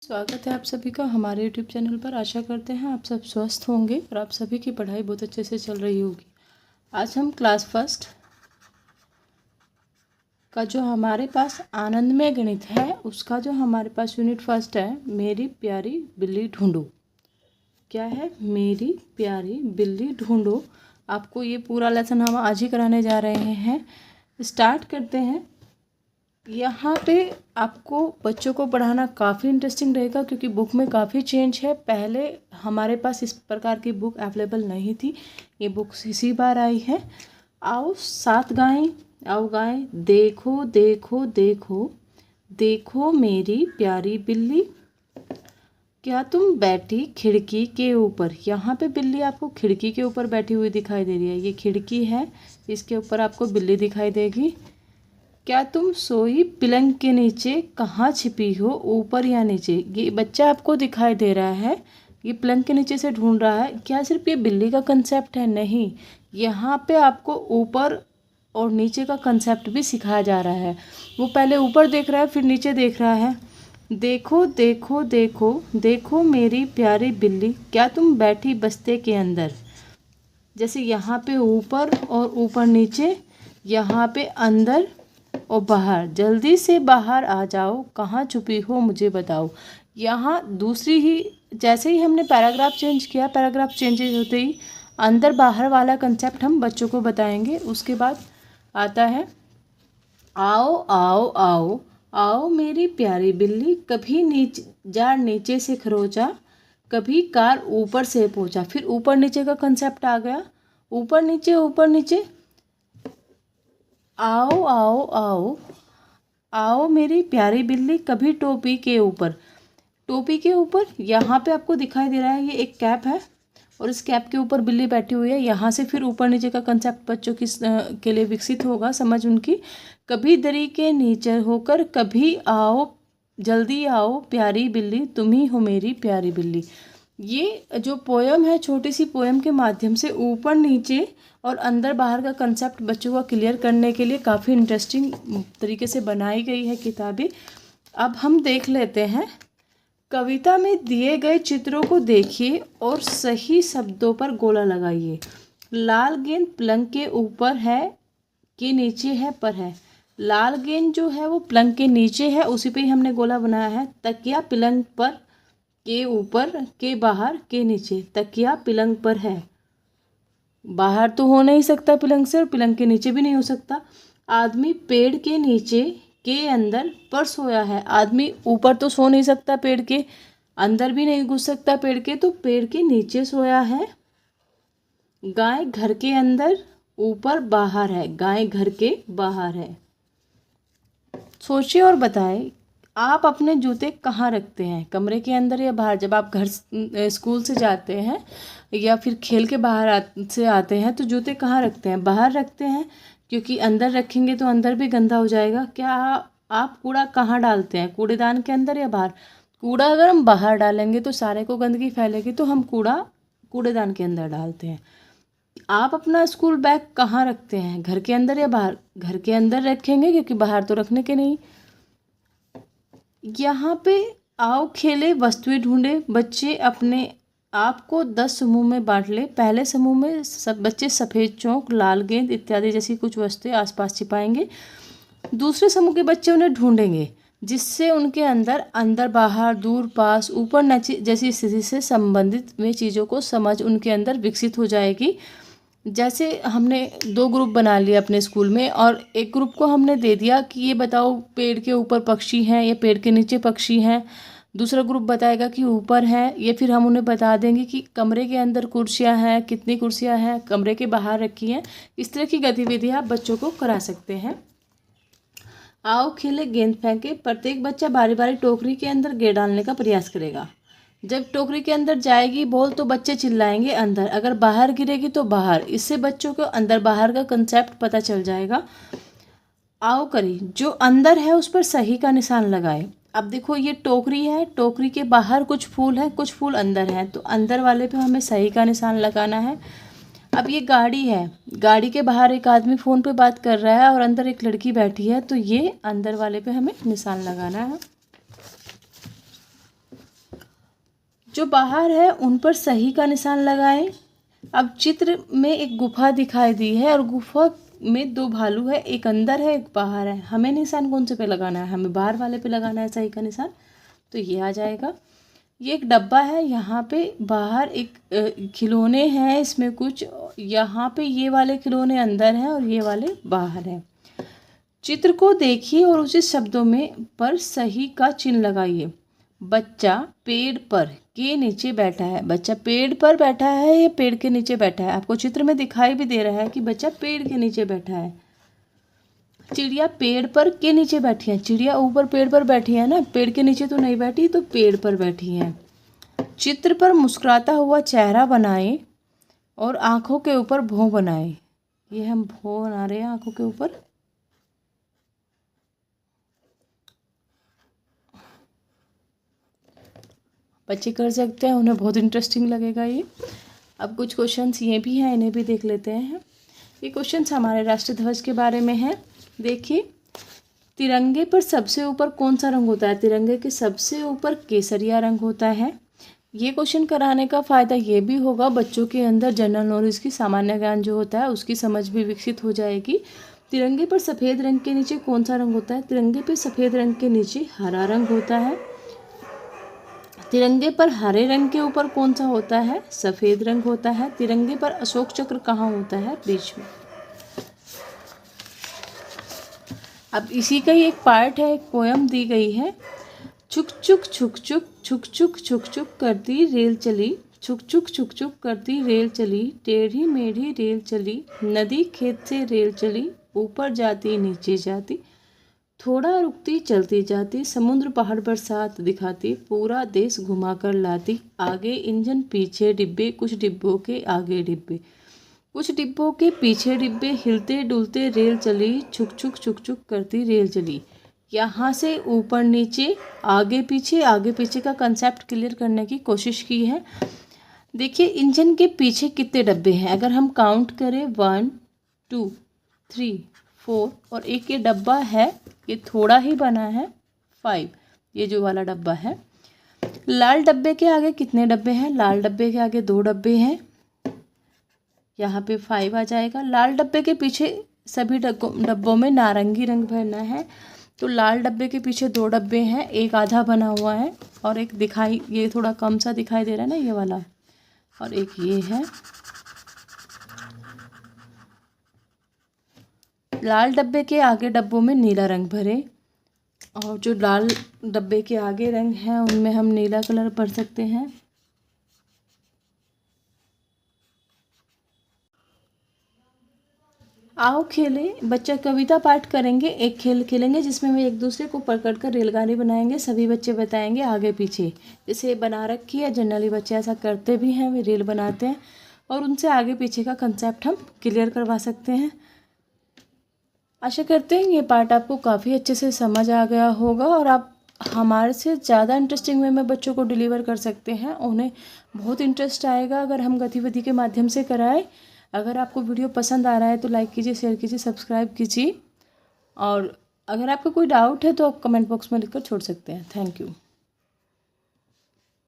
स्वागत है आप सभी का हमारे यूट्यूब चैनल पर। आशा करते हैं आप सब स्वस्थ होंगे और आप सभी की पढ़ाई बहुत अच्छे से चल रही होगी। आज हम क्लास फर्स्ट का जो हमारे पास आनंदमय गणित है उसका जो हमारे पास यूनिट फर्स्ट है, मेरी प्यारी बिल्ली ढूंढो। क्या है? मेरी प्यारी बिल्ली ढूंढो। आपको ये पूरा लेसन हम आज ही कराने जा रहे हैं। स्टार्ट करते हैं। यहाँ पे आपको बच्चों को पढ़ाना काफ़ी इंटरेस्टिंग रहेगा क्योंकि बुक में काफ़ी चेंज है। पहले हमारे पास इस प्रकार की बुक अवेलेबल नहीं थी, ये बुक इसी बार आई है। आओ साथ गाएं, आओ गाएं। देखो देखो देखो देखो मेरी प्यारी बिल्ली, क्या तुम बैठी खिड़की के ऊपर। यहाँ पे बिल्ली आपको खिड़की के ऊपर बैठी हुई दिखाई दे रही है। ये खिड़की है, इसके ऊपर आपको बिल्ली दिखाई देगी। क्या तुम सोई पलंग के नीचे, कहाँ छिपी हो, ऊपर या नीचे। ये बच्चा आपको दिखाई दे रहा है, ये पलंग के नीचे से ढूंढ रहा है। क्या सिर्फ ये बिल्ली का कंसेप्ट है? नहीं, यहाँ पे आपको ऊपर और नीचे का कंसेप्ट भी सिखाया जा रहा है। वो पहले ऊपर देख रहा है फिर नीचे देख रहा है। देखो देखो देखो देखो मेरी प्यारी बिल्ली, क्या तुम बैठी बस्ते के अंदर। जैसे यहाँ पे ऊपर और ऊपर नीचे, यहाँ पे अंदर और बाहर। जल्दी से बाहर आ जाओ, कहाँ छुपी हो मुझे बताओ। यहाँ दूसरी ही, जैसे ही हमने पैराग्राफ चेंज किया, पैराग्राफ चेंजेस होते ही अंदर बाहर वाला कंसेप्ट हम बच्चों को बताएंगे। उसके बाद आता है आओ आओ आओ आओ मेरी प्यारी बिल्ली, कभी नीचे से खरोचा, कभी कार ऊपर से पहुंचा। फिर ऊपर नीचे का कंसेप्ट आ गया, ऊपर नीचे ऊपर नीचे। आओ आओ आओ आओ मेरी प्यारी बिल्ली, कभी टोपी के ऊपर। टोपी के ऊपर यहाँ पे आपको दिखाई दे रहा है, ये एक कैप है और इस कैप के ऊपर बिल्ली बैठी हुई है। यहाँ से फिर ऊपर नीचे का कंसेप्ट बच्चों के लिए विकसित होगा, समझ उनकी। कभी दरी के नीचे होकर, कभी आओ जल्दी आओ प्यारी बिल्ली, तुम ही हो मेरी प्यारी बिल्ली। ये जो पोयम है, छोटी सी पोयम के माध्यम से ऊपर नीचे और अंदर बाहर का कंसेप्ट बच्चों को क्लियर करने के लिए काफ़ी इंटरेस्टिंग तरीके से बनाई गई है किताबें। अब हम देख लेते हैं। कविता में दिए गए चित्रों को देखिए और सही शब्दों पर गोला लगाइए। लाल गेंद पलंग के ऊपर है कि नीचे है पर है। लाल गेंद जो है वो पलंग के नीचे है, उसी पे ही हमने गोला बनाया है। तकिया पलंग पर के ऊपर, के बाहर, के नीचे। तकिया पलंग पर है, बाहर तो हो नहीं सकता पलंग से और पलंग के नीचे भी नहीं हो सकता। आदमी पेड़ के नीचे के अंदर पर सोया है। आदमी ऊपर तो सो नहीं सकता, पेड़ के अंदर भी नहीं घुस सकता पेड़ के, तो पेड़ के नीचे सोया है। गाय घर के अंदर, ऊपर बाहर है। गाय घर के बाहर है। सोचिए और बताएं, आप अपने जूते कहाँ रखते हैं, कमरे के अंदर या बाहर। जब आप घर स्कूल से जाते हैं या फिर खेल के बाहर से आते हैं तो जूते कहाँ रखते हैं? बाहर रखते हैं, क्योंकि अंदर रखेंगे तो अंदर भी गंदा हो जाएगा। क्या आप कूड़ा कहाँ डालते हैं, कूड़ेदान के अंदर या बाहर? कूड़ा अगर हम बाहर डालेंगे तो सारे को गंदगी फैलेगी, तो हम कूड़ा कूड़ेदान के अंदर डालते हैं। आप अपना स्कूल बैग कहाँ रखते हैं, घर के अंदर या बाहर? घर के अंदर रखेंगे, क्योंकि बाहर तो रखने के नहीं। यहाँ पे आओ खेले वस्तुएं ढूंढे। बच्चे अपने आप को 10 समूह में बांट ले। पहले समूह में सब बच्चे सफ़ेद चौक, लाल गेंद इत्यादि जैसी कुछ वस्तुएं आसपास छिपाएंगे। दूसरे समूह के बच्चे उन्हें ढूंढेंगे, जिससे उनके अंदर अंदर बाहर, दूर पास, ऊपर नीचे जैसी स्थिति से संबंधित वे चीज़ों को समझ उनके अंदर विकसित हो जाएगी। जैसे हमने 2 ग्रुप बना लिए अपने स्कूल में और एक ग्रुप को हमने दे दिया कि ये बताओ पेड़ के ऊपर पक्षी हैं या पेड़ के नीचे पक्षी हैं। दूसरा ग्रुप बताएगा कि ऊपर है, ये फिर हम उन्हें बता देंगे कि कमरे के अंदर कुर्सियां हैं, कितनी कुर्सियां हैं, कमरे के बाहर रखी हैं। इस तरह की गतिविधियां आप बच्चों को करा सकते हैं। आओ खेले गेंद फेंके। प्रत्येक बच्चा बारी बारी टोकरी के अंदर गेंद डालने का प्रयास करेगा। जब टोकरी के अंदर जाएगी बॉल तो बच्चे चिल्लाएंगे अंदर, अगर बाहर गिरेगी तो बाहर। इससे बच्चों को अंदर बाहर का कंसेप्ट पता चल जाएगा। आओ करी, जो अंदर है उस पर सही का निशान लगाए। अब देखो ये टोकरी है, टोकरी के बाहर कुछ फूल हैं, कुछ फूल अंदर हैं, तो अंदर वाले पे हमें सही का निशान लगाना है। अब ये गाड़ी है, गाड़ी के बाहर एक आदमी फ़ोन पे बात कर रहा है और अंदर एक लड़की बैठी है, तो ये अंदर वाले पे हमें निशान लगाना है। जो बाहर है उन पर सही का निशान लगाएं। अब चित्र में एक गुफा दिखाई दी है और गुफा में दो भालू है, एक अंदर है एक बाहर है। हमें निशान कौन से पे लगाना है? हमें बाहर वाले पे लगाना है सही का निशान, तो ये आ जाएगा। ये एक डब्बा है, यहाँ पे बाहर एक खिलौने हैं इसमें कुछ, यहाँ पे ये वाले खिलौने अंदर हैं और ये वाले बाहर हैं। चित्र को देखिए और उसी शब्दों में पर सही का चिन्ह लगाइए। बच्चा पेड़ पर के नीचे बैठा है। बच्चा पेड़ पर बैठा है या पेड़ के नीचे बैठा है? आपको चित्र में दिखाई भी दे रहा है कि बच्चा पेड़ के नीचे बैठा है। चिड़िया पेड़ पर के नीचे बैठी है। चिड़िया ऊपर पेड़ पर बैठी है ना, पेड़ के नीचे तो नहीं बैठी, तो पेड़ पर बैठी है। चित्र पर मुस्कुराता हुआ चेहरा बनाए और आँखों के ऊपर भौं बनाए। ये हम भौं बना रहे हैं आँखों के ऊपर। बच्चे कर सकते हैं, उन्हें बहुत इंटरेस्टिंग लगेगा ये। अब कुछ क्वेश्चंस ये भी हैं, इन्हें भी देख लेते हैं। ये क्वेश्चंस हमारे राष्ट्रीय ध्वज के बारे में है। देखिए, तिरंगे पर सबसे ऊपर कौन सा रंग होता है? तिरंगे के सबसे ऊपर केसरिया रंग होता है। ये क्वेश्चन कराने का फ़ायदा ये भी होगा, बच्चों के अंदर जनरल नॉलेज की सामान्य ज्ञान जो होता है उसकी समझ भी विकसित हो जाएगी। तिरंगे पर सफ़ेद रंग के नीचे कौन सा रंग होता है? तिरंगे पर सफ़ेद रंग के नीचे हरा रंग होता है। तिरंगे पर हरे रंग के ऊपर कौन सा होता है? सफ़ेद रंग होता है। तिरंगे पर अशोक चक्र कहाँ होता है? बीच में। अब इसी का ही एक पार्ट है, एक पोयम दी गई है। छुक छुक छुक छुक छुक छुक छुक छुक करती रेल चली, छुक छुक छुक छुक करती रेल चली, टेढ़ी मेढ़ी रेल चली, नदी खेत से रेल चली, ऊपर जाती नीचे जाती, थोड़ा रुकती चलती जाती, समुद्र पहाड़ पर साथ दिखाती, पूरा देश घुमा कर लाती, आगे इंजन पीछे डिब्बे, कुछ डिब्बों के आगे डिब्बे, कुछ डिब्बों के पीछे डिब्बे, हिलते डुलते रेल चली, छुक छुक छुक छुक करती रेल चली। यहाँ से ऊपर नीचे आगे पीछे का कंसेप्ट क्लियर करने की कोशिश की है। देखिए, इंजन के पीछे कितने डब्बे हैं? अगर हम काउंट करें 1 2 3 4 और एक ये डब्बा है, ये थोड़ा ही बना है 5, ये जो वाला डब्बा है। लाल डब्बे के आगे कितने डब्बे हैं? लाल डब्बे के आगे 2 डब्बे हैं, यहाँ पे 5 आ जाएगा। लाल डब्बे के पीछे सभी डब्बों में नारंगी रंग भरना है, तो लाल डब्बे के पीछे 2 डब्बे हैं, एक आधा बना हुआ है और एक दिखाई, ये थोड़ा कम सा दिखाई दे रहा है ना ये वाला, और एक ये है। लाल डब्बे के आगे डब्बों में नीला रंग भरे, और जो लाल डब्बे के आगे रंग हैं उनमें हम नीला कलर भर सकते हैं। आओ खेले, बच्चा कविता पाठ करेंगे, एक खेल खेलेंगे जिसमें हम एक दूसरे को पकड़कर रेलगाड़ी बनाएंगे। सभी बच्चे बताएंगे आगे पीछे, जैसे बना रखी है, जनरली बच्चे ऐसा करते भी हैं, वे रेल बनाते हैं और उनसे आगे पीछे का कंसेप्ट हम क्लियर करवा सकते हैं। आशा करते हैं ये पार्ट आपको काफ़ी अच्छे से समझ आ गया होगा और आप हमारे से ज़्यादा इंटरेस्टिंग वे में बच्चों को डिलीवर कर सकते हैं। उन्हें बहुत इंटरेस्ट आएगा अगर हम गतिविधि के माध्यम से कराएं। अगर आपको वीडियो पसंद आ रहा है तो लाइक कीजिए, शेयर कीजिए, सब्सक्राइब कीजिए, और अगर आपको कोई डाउट है तो आप कमेंट बॉक्स में लिखकर छोड़ सकते हैं। Thank you.